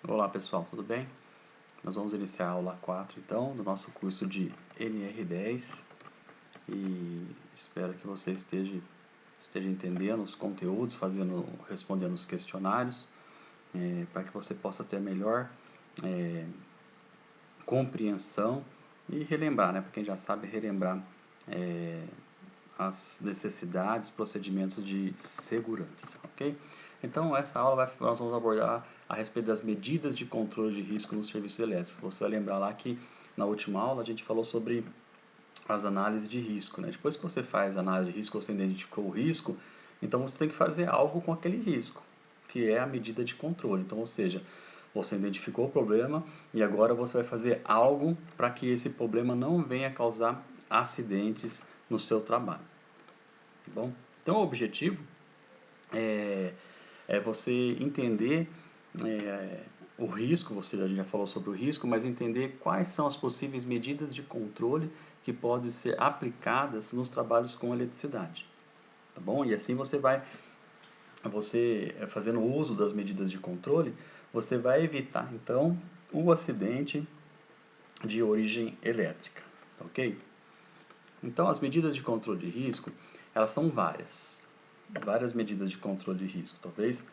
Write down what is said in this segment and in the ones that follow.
Olá pessoal, tudo bem? Nós vamos iniciar a aula 4 então, do nosso curso de NR10 e espero que você esteja entendendo os conteúdos, respondendo os questionários, para que você possa ter melhor compreensão e relembrar, né? Para quem já sabe, relembrar as necessidades, procedimentos de segurança, ok? Então, essa aula nós vamos abordar a respeito das medidas de controle de risco nos serviços elétricos. Você vai lembrar lá que na última aula a gente falou sobre as análises de risco, né? Depois que você faz a análise de risco, você identificou o risco, então você tem que fazer algo com aquele risco, que é a medida de controle. Então, ou seja, você identificou o problema e agora você vai fazer algo para que esse problema não venha causar acidentes no seu trabalho. Tá bom? Então, o objetivo é você entender o risco, você já falou sobre o risco, mas entender quais são as possíveis medidas de controle que podem ser aplicadas nos trabalhos com eletricidade. Tá bom? E assim você fazendo uso das medidas de controle, você vai evitar então o acidente de origem elétrica, tá ok? Então, as medidas de controle de risco, elas são várias medidas de controle de risco. Talvez,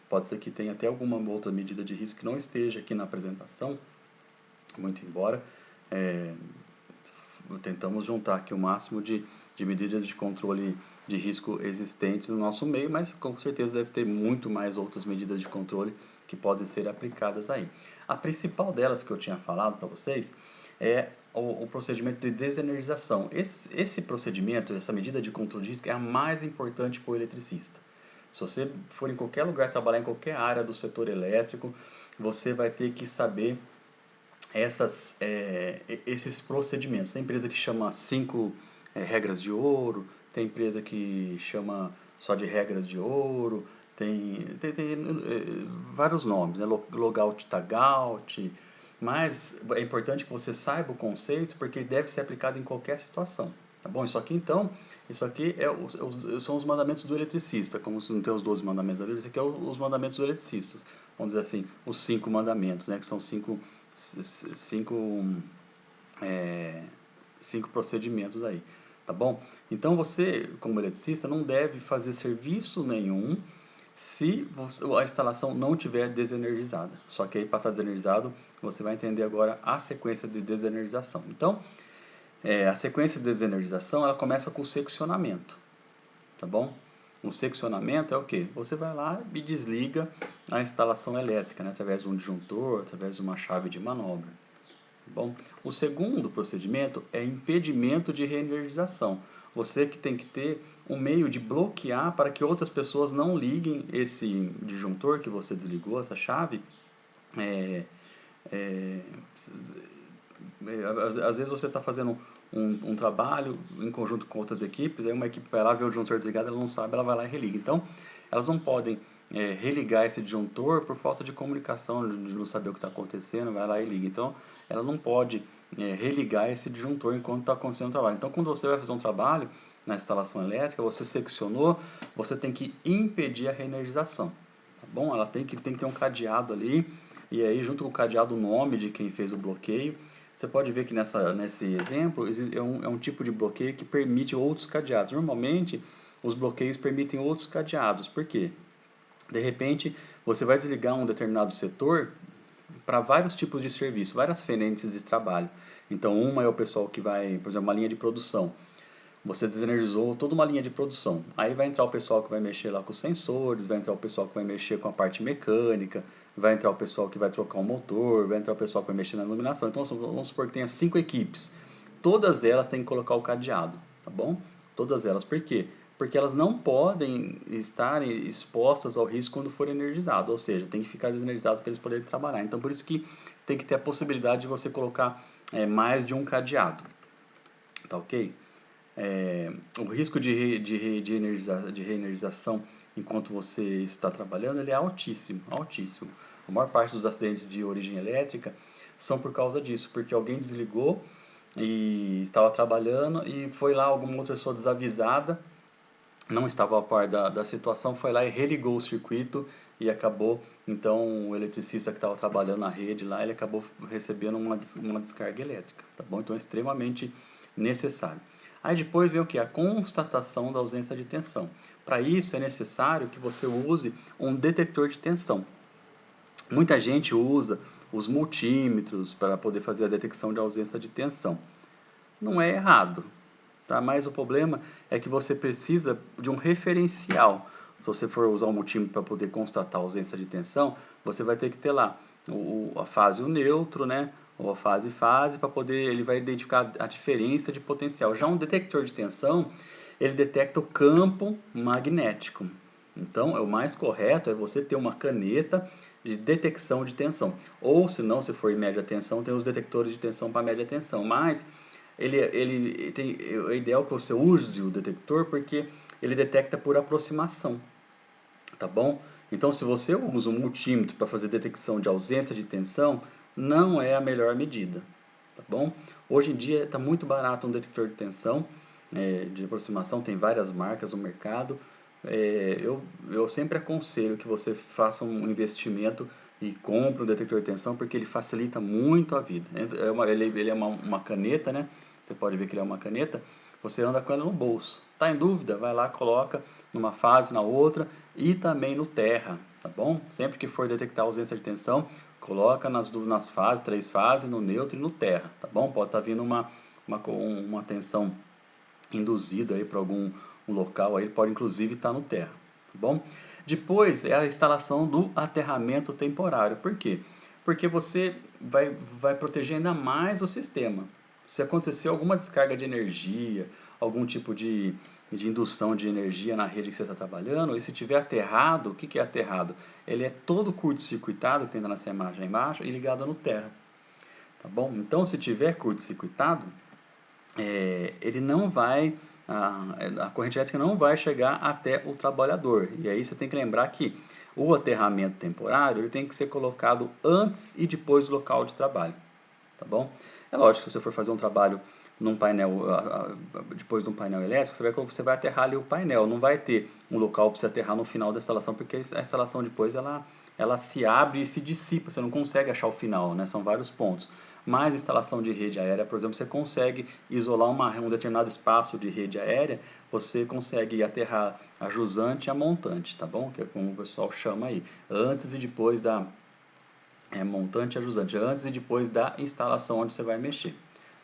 pode ser que tenha até alguma outra medida de risco que não esteja aqui na apresentação, muito embora tentamos juntar aqui o máximo de medidas de controle de risco existentes no nosso meio, mas com certeza deve ter muito mais outras medidas de controle que podem ser aplicadas aí. A principal delas que eu tinha falado para vocês é o procedimento de desenergização. Esse procedimento, essa medida de controle de risco é a mais importante para o eletricista. Se você for em qualquer lugar, trabalhar em qualquer área do setor elétrico, você vai ter que saber esses procedimentos. Tem empresa que chama 5 regras de ouro, tem empresa que chama só de regras de ouro, tem vários nomes, né? Logout, tagout, mas é importante que você saiba o conceito porque ele deve ser aplicado em qualquer situação. Tá bom? Isso aqui são os mandamentos do eletricista, como não tem os 12 mandamentos da Bíblia, isso aqui é os mandamentos do eletricista. Vamos dizer assim, os 5 mandamentos, né? Que são cinco procedimentos aí, tá bom? Então você, como eletricista, não deve fazer serviço nenhum se a instalação não estiver desenergizada. Só que aí para estar desenergizado, você vai entender agora a sequência de desenergização. Então, a sequência de desenergização, ela começa com o seccionamento, tá bom? O seccionamento é o que? Você vai lá e desliga a instalação elétrica, né, através de um disjuntor, através de uma chave de manobra. Bom, o segundo procedimento é impedimento de reenergização. Você que tem que ter um meio de bloquear para que outras pessoas não liguem esse disjuntor que você desligou, essa chave. Às vezes você está fazendo um trabalho em conjunto com outras equipes, aí uma equipe vai lá ver o disjuntor desligado, ela não sabe, ela vai lá e religa. Então, elas não podem religar esse disjuntor por falta de comunicação, de não saber o que está acontecendo, vai lá e liga. Então, ela não pode religar esse disjuntor enquanto está acontecendo o trabalho. Então, quando você vai fazer um trabalho na instalação elétrica, você seccionou, você tem que impedir a reenergização. Tá bom? Ela tem que ter um cadeado ali, e aí junto com o cadeado o nome de quem fez o bloqueio. Você pode ver que nesse exemplo é um tipo de bloqueio que permite outros cadeados. Normalmente, os bloqueios permitem outros cadeados. Por quê? De repente, você vai desligar um determinado setor para vários tipos de serviço, várias frentes de trabalho. Então, uma é o pessoal que vai, por exemplo, uma linha de produção. Você desenergizou toda uma linha de produção. Aí vai entrar o pessoal que vai mexer lá com os sensores, vai entrar o pessoal que vai mexer com a parte mecânica, vai entrar o pessoal que vai trocar o motor, vai entrar o pessoal que vai mexer na iluminação. Então vamos supor que tenha 5 equipes. Todas elas têm que colocar o cadeado, tá bom? Todas elas. Por quê? Porque elas não podem estar expostas ao risco quando for energizado, ou seja, tem que ficar desenergizado para eles poderem trabalhar. Então por isso que tem que ter a possibilidade de você colocar mais de um cadeado, tá ok? O risco de reenergização enquanto você está trabalhando ele é altíssimo, altíssimo. A maior parte dos acidentes de origem elétrica são por causa disso, porque alguém desligou e estava trabalhando e foi lá alguma outra pessoa desavisada, não estava a par da situação, foi lá e religou o circuito e acabou, então, o eletricista que estava trabalhando na rede lá, ele acabou recebendo uma descarga elétrica, tá bom? Então, é extremamente necessário. Aí depois vem o que? A constatação da ausência de tensão. Para isso, é necessário que você use um detector de tensão. Muita gente usa os multímetros para poder fazer a detecção de ausência de tensão. Não é errado, tá? Mas o problema é que você precisa de um referencial. Se você for usar o multímetro para poder constatar a ausência de tensão, você vai ter que ter lá a fase e o neutro, né? Ou a fase para poder, ele vai identificar a diferença de potencial. Já um detector de tensão, ele detecta o campo magnético. Então, o mais correto é você ter uma caneta de detecção de tensão. Ou, se não, se for em média tensão, tem os detectores de tensão para média tensão. Mas ele tem, é ideal que você use o detector porque ele detecta por aproximação, tá bom? Então, se você usa um multímetro para fazer detecção de ausência de tensão, não é a melhor medida, tá bom? Hoje em dia está muito barato um detector de tensão, de aproximação, tem várias marcas no mercado. Eu sempre aconselho que você faça um investimento e compre um detector de tensão porque ele facilita muito a vida. Ele é uma caneta, né? Você pode ver que ele é uma caneta, você anda com ela no bolso. Tá em dúvida? Vai lá, coloca numa fase, na outra e também no terra, tá bom? Sempre que for detectar ausência de tensão, coloca nas fases, 3 fases, no neutro e no terra, tá bom? Pode estar vindo uma tensão induzida aí para algum local, aí pode inclusive estar no terra, tá bom? Depois é a instalação do aterramento temporário. Por quê? Porque você vai proteger ainda mais o sistema. Se acontecer alguma descarga de energia, algum tipo de indução de energia na rede que você está trabalhando, e se tiver aterrado, o que é aterrado? Ele é todo curto-circuitado, que tem nessa imagem aí embaixo, e ligado no terra. Tá bom? Então, se tiver curto-circuitado, ele não vai, a corrente elétrica não vai chegar até o trabalhador. E aí você tem que lembrar que o aterramento temporário ele tem que ser colocado antes e depois do local de trabalho, tá bom? É lógico que se você for fazer um trabalho num painel, depois de um painel elétrico, você vai aterrar ali o painel, não vai ter um local para você aterrar no final da instalação, porque a instalação depois ela se abre e se dissipa, você não consegue achar o final, né? São vários pontos. Mas instalação de rede aérea, por exemplo, você consegue isolar um determinado espaço de rede aérea, você consegue aterrar a jusante e a montante, tá bom? Que é como o pessoal chama aí, antes e depois da montante e ajusante, antes e depois da instalação onde você vai mexer,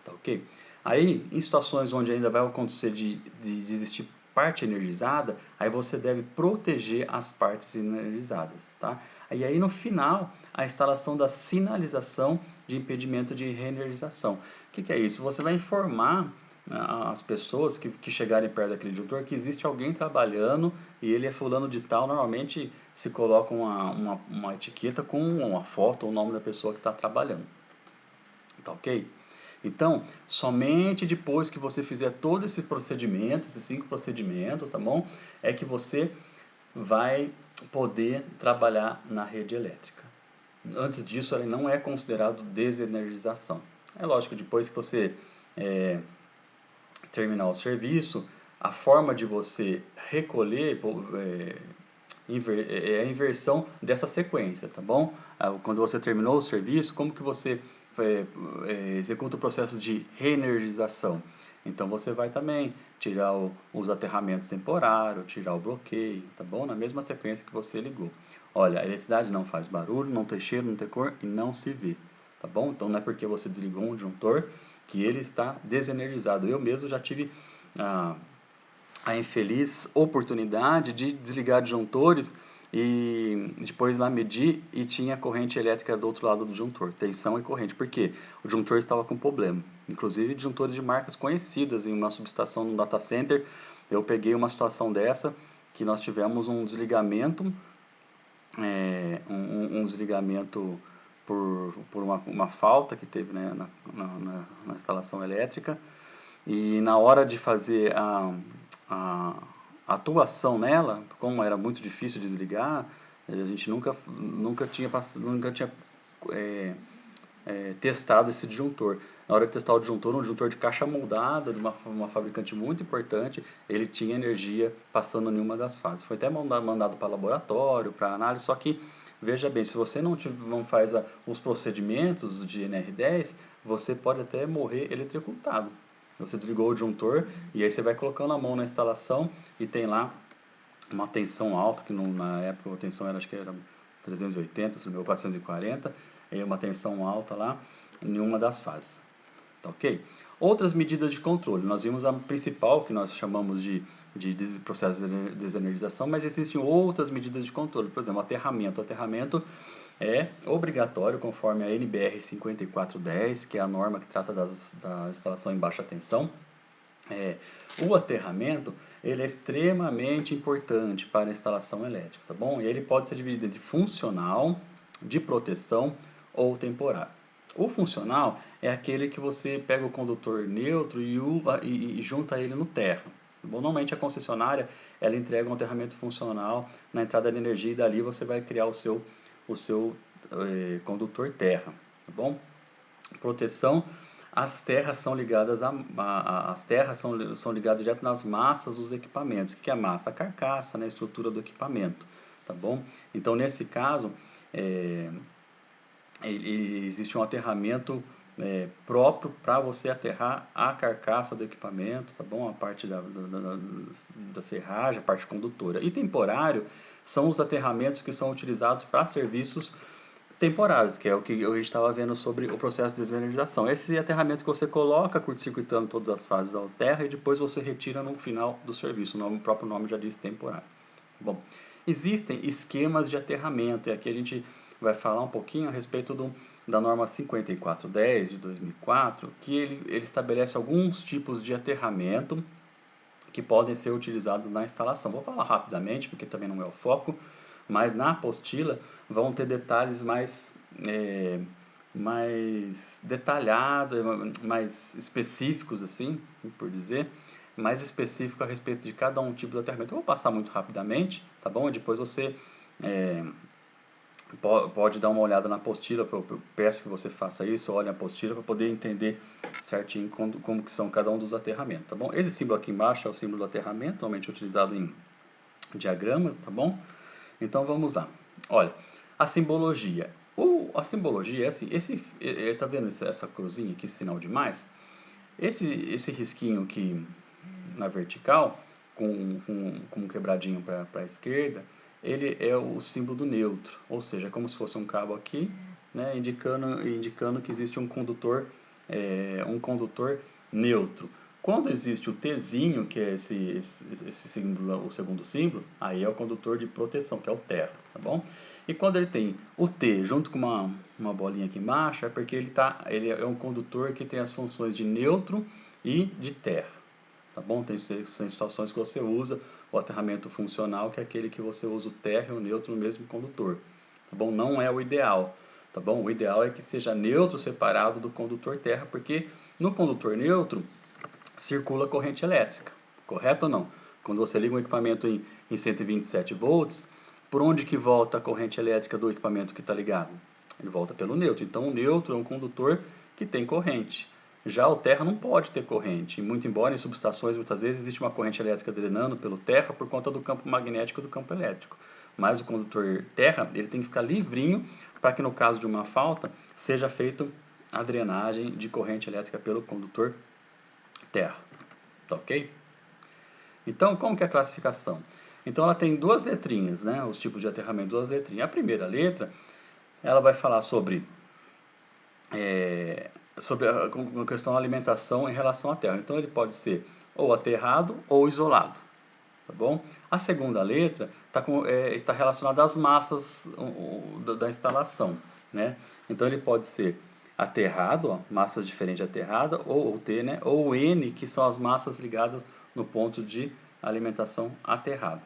tá ok? Aí, em situações onde ainda vai acontecer de existir parte energizada, aí você deve proteger as partes energizadas, tá? E aí no final, a instalação da sinalização de impedimento de reenergização. O que é isso? Você vai informar as pessoas que chegarem perto daquele disjuntor que existe alguém trabalhando e ele é fulano de tal. Normalmente se coloca uma etiqueta com uma foto ou o nome da pessoa que está trabalhando, tá ok? Então, somente depois que você fizer todo esse procedimento, esses 5 procedimentos, tá bom? É que você vai poder trabalhar na rede elétrica. Antes disso, ela não é considerado desenergização. É lógico, depois que você terminar o serviço, a forma de você recolher é a inversão dessa sequência, tá bom? Quando você terminou o serviço, como que você executa o processo de reenergização? Então você vai também tirar os aterramentos temporários, tirar o bloqueio, tá bom? Na mesma sequência que você ligou. Olha, a eletricidade não faz barulho, não tem cheiro, não tem cor e não se vê, tá bom? Então não é porque você desligou um disjuntor que ele está desenergizado. Eu mesmo já tive a infeliz oportunidade de desligar disjuntores e depois lá medir e tinha corrente elétrica do outro lado do disjuntor, tensão e corrente, porque o disjuntor estava com problema. Inclusive disjuntores de marcas conhecidas em uma subestação no data center, eu peguei uma situação dessa que nós tivemos um desligamento, um desligamento por uma falta que teve, né, na instalação elétrica, e na hora de fazer a atuação nela, como era muito difícil de desligar, a gente nunca tinha testado esse disjuntor. Na hora de testar o disjuntor, um disjuntor de caixa moldada, de uma fabricante muito importante, ele tinha energia passando em uma das fases. Foi até mandado para laboratório, para análise, só que, veja bem, se você não faz os procedimentos de NR10, você pode até morrer eletrocutado. Você desligou o disjuntor e aí você vai colocando a mão na instalação e tem lá uma tensão alta, que na época a tensão era, acho que era 380, se não me engano, 440, e uma tensão alta lá em uma das fases. Tá ok? Outras medidas de controle. Nós vimos a principal, que nós chamamos de processo de desenergização, mas existem outras medidas de controle. Por exemplo, aterramento. O aterramento é obrigatório conforme a NBR 5410, que é a norma que trata da instalação em baixa tensão. O aterramento ele é extremamente importante para a instalação elétrica, tá bom? E ele pode ser dividido entre funcional, de proteção ou temporário. O funcional é aquele que você pega o condutor neutro e junta ele no terra. Tá bom? Normalmente a concessionária ela entrega um aterramento funcional na entrada de energia e dali você vai criar o seu condutor terra. Tá bom? Proteção, as terras são ligadas são ligadas direto nas massas dos equipamentos. O que é a massa? A carcaça, né? A estrutura do equipamento, tá bom? Então nesse caso existe um aterramento próprio para você aterrar a carcaça do equipamento, tá bom? A parte da ferragem, a parte condutora. E temporário são os aterramentos que são utilizados para serviços temporários, que é o que a gente estava vendo sobre o processo de desenergização. Esse aterramento que você coloca, curto-circuitando todas as fases da terra e depois você retira no final do serviço. O próprio nome já diz temporário. Bom, existem esquemas de aterramento, e aqui a gente vai falar um pouquinho a respeito da norma 5410 de 2004, que ele estabelece alguns tipos de aterramento que podem ser utilizados na instalação. Vou falar rapidamente, porque também não é o foco, mas na apostila vão ter detalhes mais detalhados, mais específicos, assim, por dizer, mais específico a respeito de cada um tipo de aterramento. Eu vou passar muito rapidamente, tá bom? E depois você pode dar uma olhada na apostila, eu peço que você faça isso, olhe a apostila para poder entender certinho como que são cada um dos aterramentos, tá bom? Esse símbolo aqui embaixo é o símbolo do aterramento, normalmente utilizado em diagramas, tá bom? Então vamos lá. Olha, a simbologia. A simbologia é assim, tá vendo essa cruzinha aqui, esse sinal de mais? Esse risquinho aqui na vertical, com um quebradinho para a esquerda, ele é o símbolo do neutro, ou seja, como se fosse um cabo aqui, né, indicando que existe um condutor neutro. Quando existe o Tzinho, que é esse símbolo, o segundo símbolo, aí é o condutor de proteção, que é o terra, tá bom? E quando ele tem o T junto com uma bolinha aqui embaixo, é porque ele é um condutor que tem as funções de neutro e de terra, tá bom? Tem situações que você usa o aterramento funcional, que é aquele que você usa o terra e o neutro no mesmo condutor, tá bom? Não é o ideal, tá bom? O ideal é que seja neutro separado do condutor terra, porque no condutor neutro circula corrente elétrica, correto ou não? Quando você liga um equipamento em 127 volts, por onde que volta a corrente elétrica do equipamento que está ligado? Ele volta pelo neutro. Então o neutro é um condutor que tem corrente. Já o terra não pode ter corrente. Muito embora em subestações muitas vezes existe uma corrente elétrica drenando pelo terra por conta do campo magnético do campo elétrico. Mas o condutor terra ele tem que ficar livrinho para que no caso de uma falta seja feita a drenagem de corrente elétrica pelo condutor terra, tá ok? Então, como que é a classificação? Então, ela tem duas letrinhas, né? Os tipos de aterramento, duas letrinhas. A primeira letra, ela vai falar sobre a questão da alimentação em relação à terra. Então, ele pode ser ou aterrado ou isolado, tá bom? A segunda letra está relacionada às massas da instalação, né? Então, ele pode ser aterrado, ó, massas diferentes de aterrada, ou T, né? Ou N, que são as massas ligadas no ponto de alimentação aterrado.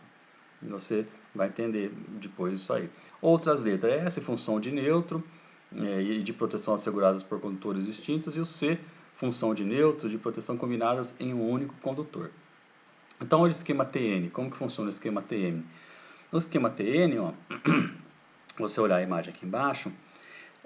Você vai entender depois isso aí. Outras letras, S, função de neutro e de proteção asseguradas por condutores distintos, e o C, função de neutro de proteção combinadas em um único condutor. Então, olha o esquema TN. Como que funciona o esquema TN? No esquema TN, ó, você olhar a imagem aqui embaixo,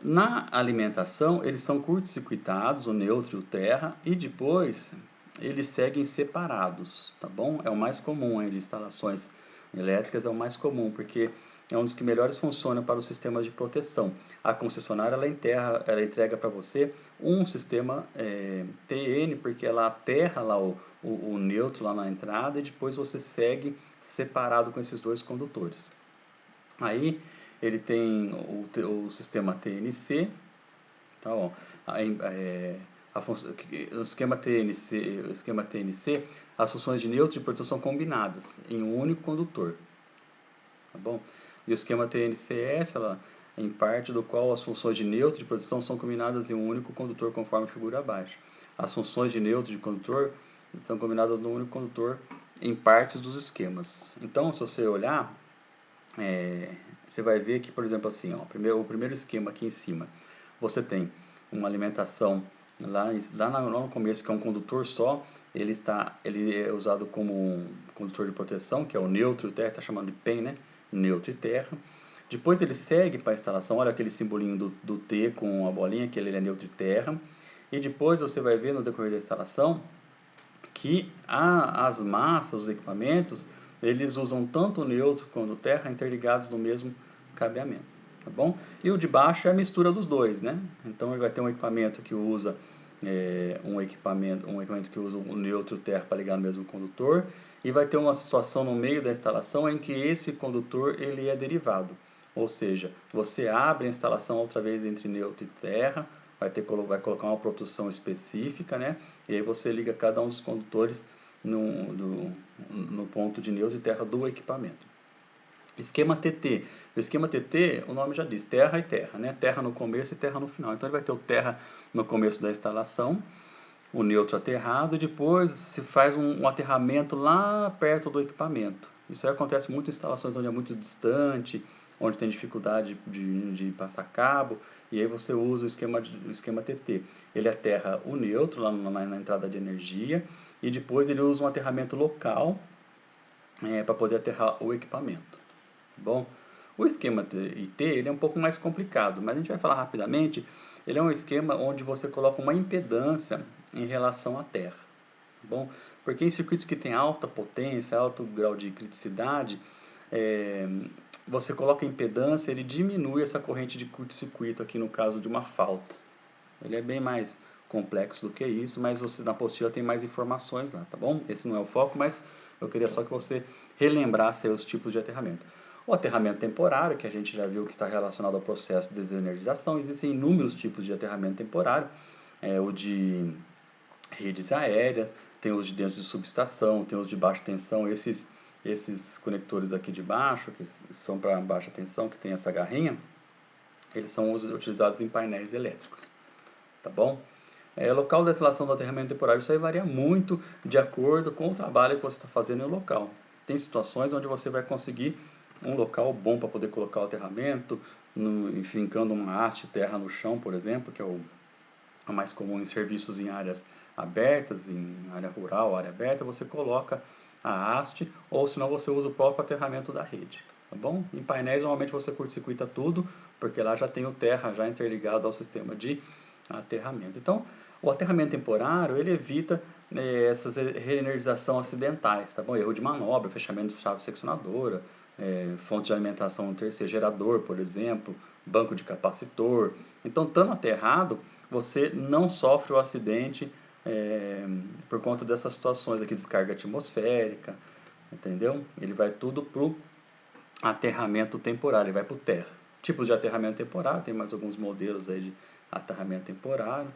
Na alimentação, eles são curto-circuitados, o neutro e o terra, e depois eles seguem separados, tá bom? É o mais comum aí de instalações elétricas, é o mais comum, porque é um dos que melhores funciona para os sistemas de proteção. A concessionária, ela entrega para você um sistema TN, porque ela aterra lá o neutro lá na entrada, e depois você segue separado com esses dois condutores. Aí ele tem o sistema TNC, tá bom? O esquema TNC, as funções de neutro e de proteção são combinadas em um único condutor, tá bom? E o esquema TNCS, em parte do qual as funções de neutro e de proteção são combinadas em um único condutor, conforme a figura abaixo. As funções de neutro e de condutor são combinadas num único condutor em partes dos esquemas. Então, se você olhar, você vai ver que, por exemplo, assim, ó, o primeiro esquema aqui em cima, você tem uma alimentação lá no começo, que é um condutor só, ele é usado como um condutor de proteção, que é o neutro e terra, está chamando de PEN, né? Neutro e terra. Depois ele segue para a instalação, olha aquele simbolinho do T com a bolinha, que ele é neutro e terra. E depois você vai ver no decorrer da instalação que as massas, os equipamentos, eles usam tanto o neutro quanto o terra interligados no mesmo cabeamento, tá bom? E o de baixo é a mistura dos dois, né? Então ele vai ter um equipamento que usa um equipamento que usa o neutro e o terra para ligar no mesmo condutor, e vai ter uma situação no meio da instalação em que esse condutor ele é derivado, ou seja, você abre a instalação outra vez entre neutro e terra, vai colocar uma proteção específica, né? E aí você liga cada um dos condutores no ponto de neutro e terra do equipamento. Esquema TT. O esquema TT, o nome já diz, terra e terra, né? Terra no começo e terra no final. Então ele vai ter o terra no começo da instalação, o neutro aterrado, e depois se faz um aterramento lá perto do equipamento. Isso aí acontece muito em instalações onde é muito distante, onde tem dificuldade de passar cabo, e aí você usa o esquema TT. Ele aterra o neutro lá na entrada de energia, e depois ele usa um aterramento local para poder aterrar o equipamento. Bom, o esquema IT ele é um pouco mais complicado, mas a gente vai falar rapidamente. Ele é um esquema onde você coloca uma impedância em relação à Terra. Bom, porque em circuitos que têm alta potência, alto grau de criticidade, é, você coloca impedância, ele diminui essa corrente de curto-circuito aqui no caso de uma falta. Ele é bem mais complexo do que isso, mas você, na apostila tem mais informações lá, tá bom? Esse não é o foco, mas eu queria só que você relembrasse os tipos de aterramento. O aterramento temporário, que a gente já viu que está relacionado ao processo de desenergização, existem inúmeros tipos de aterramento temporário, o de redes aéreas, tem os de dentro de subestação, tem os de baixa tensão, esses conectores aqui de baixo, que são para baixa tensão, que tem essa garrinha, eles são utilizados em painéis elétricos, tá bom? Local da instalação do aterramento temporário, isso aí varia muito de acordo com o trabalho que você está fazendo no local. Tem situações onde você vai conseguir um local bom para poder colocar o aterramento, fincando uma haste de terra no chão, por exemplo, que é o mais comum em serviços em áreas abertas, em área rural, área aberta, você coloca a haste, ou senão você usa o próprio aterramento da rede, tá bom? Em painéis, normalmente você curto-circuita tudo, porque lá já tem o terra já interligado ao sistema de aterramento. Então, o aterramento temporário, ele evita essas reenergização acidentais, tá bom? Erro de manobra, fechamento de chave seccionadora, fonte de alimentação no terceiro gerador, por exemplo, banco de capacitor. Então, estando aterrado, você não sofre o acidente por conta dessas situações aqui, descarga atmosférica, entendeu? Ele vai tudo para o aterramento temporário, ele vai para o terra. Tipos de aterramento temporário, tem mais alguns modelos aí de aterramento temporário.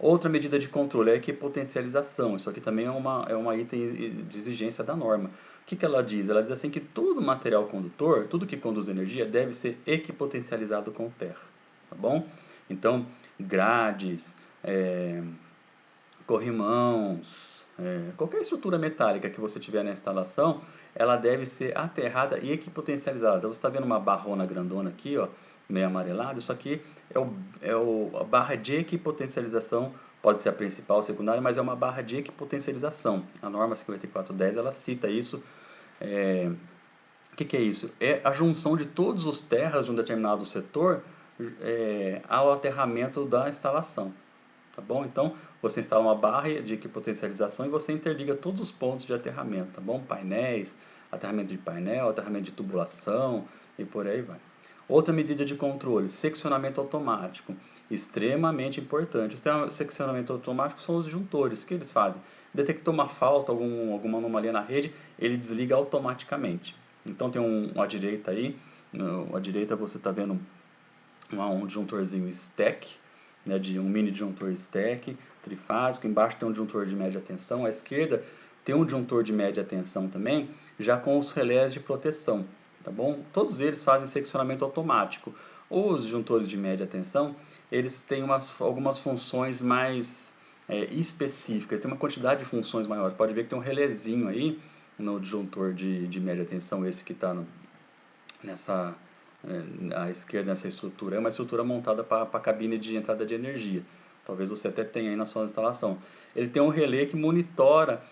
Outra medida de controle é a equipotencialização. Isso aqui também é uma item de exigência da norma. O que ela diz? Ela diz assim que todo material condutor, tudo que conduz energia, deve ser equipotencializado com terra. Tá bom? Então, grades, corrimãos, qualquer estrutura metálica que você tiver na instalação, ela deve ser aterrada e equipotencializada. Você está vendo uma barrona grandona aqui, ó, meio amarelada? Isso aqui a barra de equipotencialização, pode ser a principal, a secundária, mas é uma barra de equipotencialização. A norma 5410 ela cita isso que é isso? É a junção de todos os terras de um determinado setor ao aterramento da instalação. Tá bom? Então, você instala uma barra de equipotencialização e você interliga todos os pontos de aterramento, tá bom? Painéis, aterramento de painel, aterramento de tubulação e por aí vai. Outra medida de controle, seccionamento automático, extremamente importante. O seccionamento automático são os disjuntores. O que eles fazem? Detectou uma falta, alguma anomalia na rede, ele desliga automaticamente. Então tem à direita aí, à direita você está vendo um disjuntorzinho stack, né, de um mini disjuntor stack trifásico, embaixo tem um disjuntor de média tensão, à esquerda tem um disjuntor de média tensão também, já com os relés de proteção, tá bom? Todos eles fazem seccionamento automático. Os disjuntores de média tensão, eles têm algumas funções mais específicas, tem uma quantidade de funções maior. Pode ver que tem um relézinho aí no disjuntor de média tensão, esse que está nessa à esquerda nessa estrutura. É uma estrutura montada para a cabine de entrada de energia. Talvez você até tenha aí na sua instalação. Ele tem um relé que monitora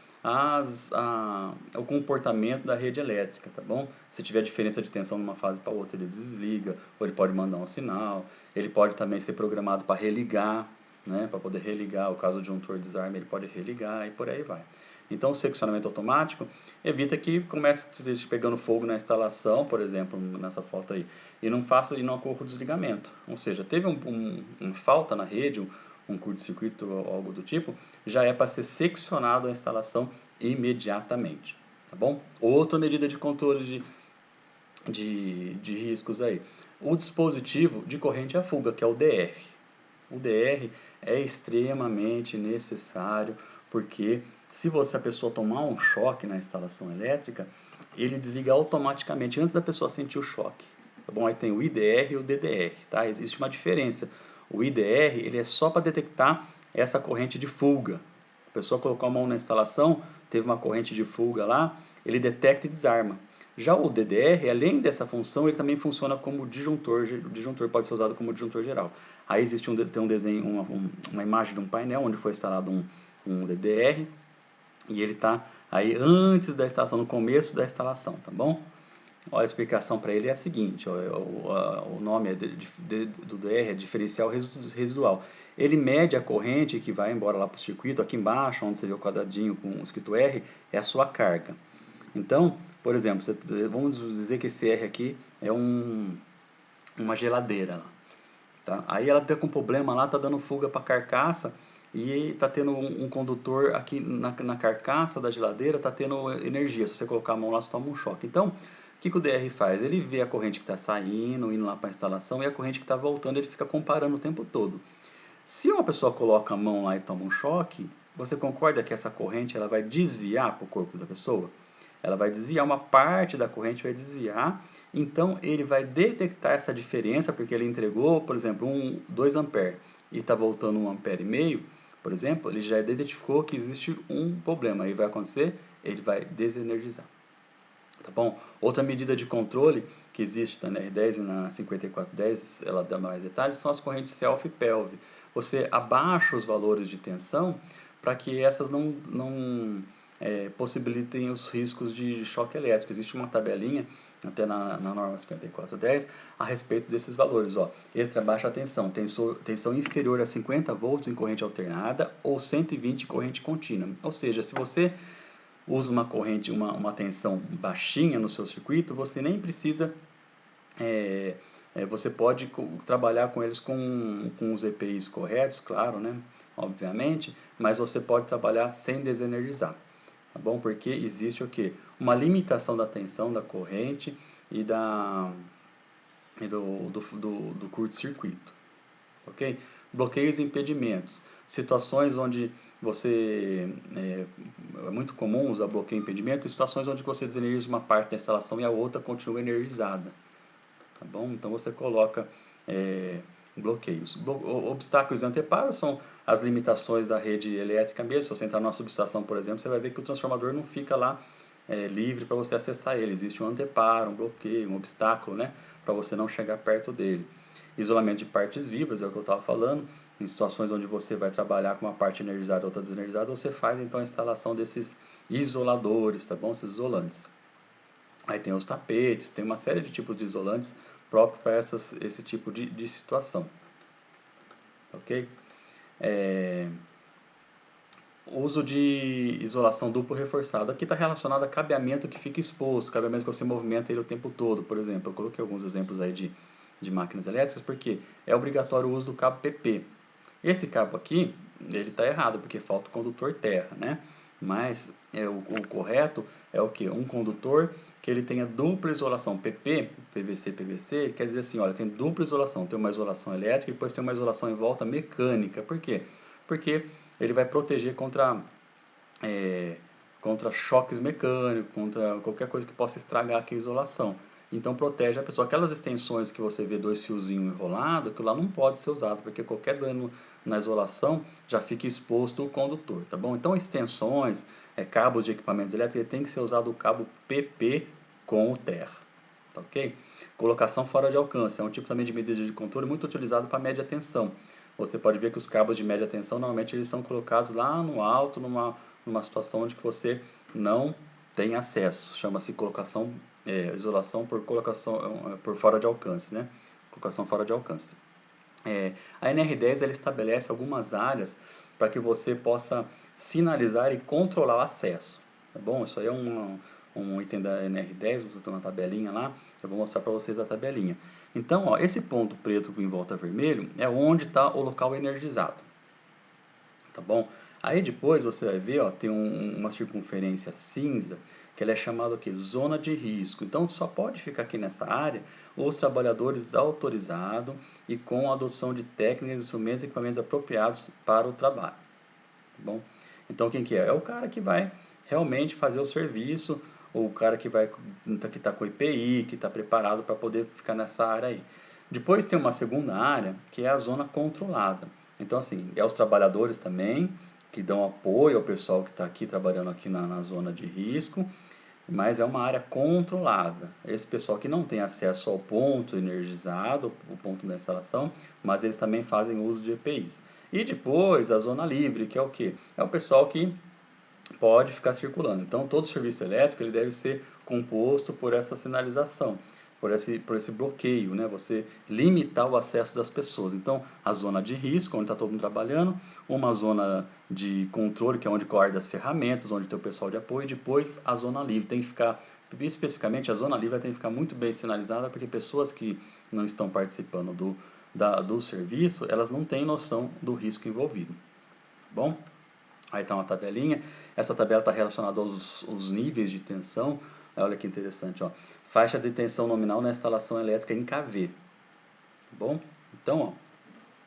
o comportamento da rede elétrica, tá bom? Se tiver diferença de tensão numa fase para outra, ele desliga, ou ele pode mandar um sinal. Ele pode também ser programado para religar, né? Para poder religar, o caso de um disjuntor desarme, ele pode religar e por aí vai. Então, o seccionamento automático evita que comece pegando fogo na instalação, por exemplo, nessa foto aí, e não ocorra o desligamento. Ou seja, teve uma falta na rede, um curto-circuito ou algo do tipo, já é para ser seccionado a instalação imediatamente. Tá bom? Outra medida de controle de riscos aí. O dispositivo de corrente à fuga, que é o DR. O DR é extremamente necessário porque se a pessoa tomar um choque na instalação elétrica, ele desliga automaticamente antes da pessoa sentir o choque. Tá bom? Aí tem o IDR e o DDR, tá? Existe uma diferença. O IDR ele é só para detectar essa corrente de fuga. A pessoa colocou a mão na instalação, teve uma corrente de fuga lá, ele detecta e desarma. Já o DDR, além dessa função, ele também funciona como disjuntor. O disjuntor pode ser usado como disjuntor geral. Aí existe tem um desenho, uma imagem de um painel onde foi instalado um DDR e ele está aí antes da instalação, no começo da instalação, tá bom? Ó, a explicação para ele é a seguinte, ó, o nome do DR é diferencial residual. Ele mede a corrente que vai embora lá para o circuito, aqui embaixo, onde você vê o quadradinho com o escrito R, é a sua carga. Então, por exemplo, vamos dizer que esse R aqui é uma geladeira. Tá? Aí ela está com problema lá, está dando fuga para a carcaça e está tendo um condutor aqui na carcaça da geladeira, está tendo energia. Se você colocar a mão lá, você toma um choque. Então, o que o DR faz? Ele vê a corrente que está saindo, indo lá para a instalação, e a corrente que está voltando, ele fica comparando o tempo todo. Se uma pessoa coloca a mão lá e toma um choque, você concorda que essa corrente ela vai desviar para o corpo da pessoa? Ela vai desviar, uma parte da corrente vai desviar, então ele vai detectar essa diferença, porque ele entregou, por exemplo, 2 amperes e está voltando 1,5 ampere, por exemplo, ele já identificou que existe um problema. Aí vai acontecer, ele vai desenergizar. Tá bom? Outra medida de controle que existe na NR10 e na 5410, ela dá mais detalhes, são as correntes self e pelve. Você abaixa os valores de tensão para que essas não possibilitem os riscos de choque elétrico. Existe uma tabelinha, até na norma 5410, a respeito desses valores. Ó, extra baixa tensão, tensão inferior a 50 volts em corrente alternada ou 120 em corrente contínua. Ou seja, se você usa uma corrente, uma tensão baixinha no seu circuito, você nem precisa, você pode trabalhar com eles com os EPIs corretos, claro, né? Obviamente, mas você pode trabalhar sem desenergizar, tá bom? Porque existe o quê? Uma limitação da tensão da corrente e do curto-circuito, ok? Bloqueios e impedimentos. Situações onde é muito comum usar bloqueio e impedimento, em situações onde você desenergiza uma parte da instalação e a outra continua energizada, tá bom? Então você coloca bloqueios. Obstáculos e anteparos são as limitações da rede elétrica mesmo. Se você entrar numa subestação, por exemplo, você vai ver que o transformador não fica lá livre para você acessar ele. Existe um anteparo, um bloqueio, um obstáculo, né, para você não chegar perto dele. Isolamento de partes vivas, é o que eu estava falando. Em situações onde você vai trabalhar com uma parte energizada e outra desenergizada, você faz então a instalação desses isoladores, tá bom? Esses isolantes. Aí tem os tapetes, tem uma série de tipos de isolantes próprios para esse tipo de situação, ok? Uso de isolação duplo reforçado. Aqui está relacionado a cabeamento que fica exposto, cabeamento que você movimenta ele o tempo todo, por exemplo. Eu coloquei alguns exemplos aí de máquinas elétricas, porque é obrigatório o uso do cabo PP. Esse cabo aqui, ele está errado, porque falta o condutor terra, né? Mas o correto é o que? Um condutor que ele tenha dupla isolação. PP, PVC, PVC, ele quer dizer assim, olha, tem dupla isolação. Tem uma isolação elétrica e depois tem uma isolação em volta mecânica. Por quê? Porque ele vai proteger contra choques mecânicos, contra qualquer coisa que possa estragar aqui a isolação. Então protege a pessoa. Aquelas extensões que você vê dois fiozinhos enrolados, aquilo lá não pode ser usado, porque qualquer dano na isolação já fica exposto o condutor, tá bom? Então extensões, cabos de equipamentos elétricos, tem que ser usado o cabo PP com o TER, tá ok? Colocação fora de alcance, é um tipo também de medida de controle muito utilizado para média tensão. Você pode ver que os cabos de média tensão, normalmente eles são colocados lá no alto, numa situação onde que você não tem acesso. Chama-se colocação, isolação por colocação por fora de alcance, né? Colocação fora de alcance. A NR10 ela estabelece algumas áreas para que você possa sinalizar e controlar o acesso. Tá bom? Isso aí é um item da NR10, vou ter uma tabelinha lá, eu vou mostrar para vocês a tabelinha. Então, ó, esse ponto preto em volta vermelho é onde está o local energizado. Tá bom? Aí depois você vai ver, ó, tem uma circunferência cinza, que ela é chamada aqui, zona de risco. Então só pode ficar aqui nessa área os trabalhadores autorizados e com a adoção de técnicas, instrumentos e equipamentos apropriados para o trabalho. Tá bom? Então quem que é? É o cara que vai realmente fazer o serviço, ou o cara que está com IPI, que está preparado para poder ficar nessa área aí. Depois tem uma segunda área, que é a zona controlada. Então, assim, é os trabalhadores também, que dão apoio ao pessoal que está aqui trabalhando aqui na zona de risco, mas é uma área controlada. Esse pessoal que não tem acesso ao ponto energizado, o ponto da instalação, mas eles também fazem uso de EPIs. E depois a zona livre, que é o quê? É o pessoal que pode ficar circulando. Então, todo serviço elétrico ele deve ser composto por essa sinalização, por esse bloqueio, né? Você limitar o acesso das pessoas. Então, a zona de risco, onde está todo mundo trabalhando, uma zona de controle, que é onde guarda as ferramentas, onde tem o pessoal de apoio, e depois a zona livre. Tem que ficar, especificamente, a zona livre tem que ficar muito bem sinalizada, porque pessoas que não estão participando do serviço, elas não têm noção do risco envolvido. Tá bom? Aí está uma tabelinha. Essa tabela está relacionada aos níveis de tensão. Olha que interessante, ó. Faixa de tensão nominal na instalação elétrica em kV. Tá bom? Então, ó,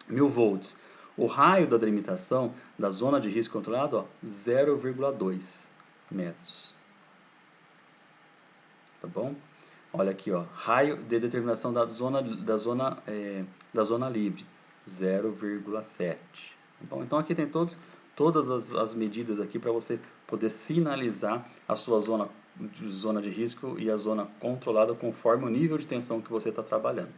1000 volts. O raio da delimitação da zona de risco controlado, ó, 0,2 metros. Tá bom? Olha aqui, ó, raio de determinação da zona livre, 0,7. Tá bom? Então aqui tem todas as medidas aqui para você poder sinalizar a sua zona de risco e a zona controlada conforme o nível de tensão que você está trabalhando.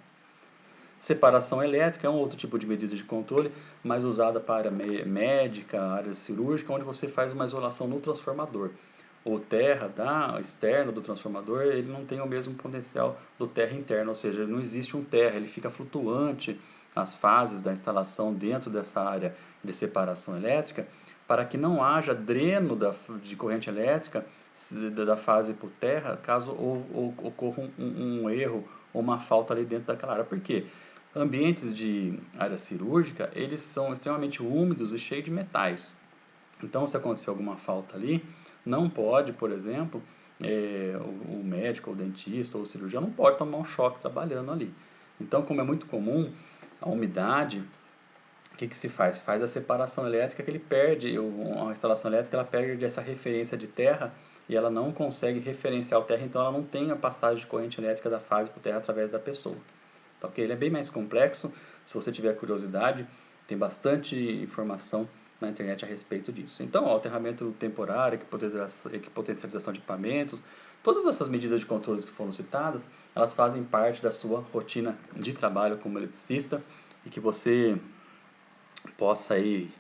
Separação elétrica é um outro tipo de medida de controle, mais usada para a área médica, área cirúrgica, onde você faz uma isolação no transformador. O terra externo do transformador, ele não tem o mesmo potencial do terra interno, ou seja, não existe um terra, ele fica flutuante as fases da instalação dentro dessa área de separação elétrica, para que não haja dreno de corrente elétrica da fase para o terra, caso ocorra um erro ou uma falta ali dentro daquela área. Por quê? Ambientes de área cirúrgica, eles são extremamente úmidos e cheios de metais. Então, se acontecer alguma falta ali, não pode, por exemplo, o médico, ou o dentista, ou o cirurgião não pode tomar um choque trabalhando ali. Então, como é muito comum, a umidade, o que se faz? Se faz a separação elétrica, que ele perde, a instalação elétrica ela perde essa referência de terra e ela não consegue referenciar o terra, então ela não tem a passagem de corrente elétrica da fase para o terra através da pessoa. Tá, ok? Ele é bem mais complexo, se você tiver curiosidade, tem bastante informação na internet a respeito disso. Então, ó, aterramento temporário, potencialização de equipamentos, todas essas medidas de controle que foram citadas, elas fazem parte da sua rotina de trabalho como eletricista e que você possa aí,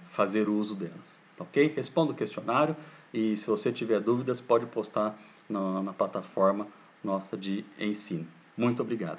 fazer uso delas. Tá, ok? Responda o questionário. e se você tiver dúvidas, pode postar na plataforma nossa de ensino. Muito obrigado.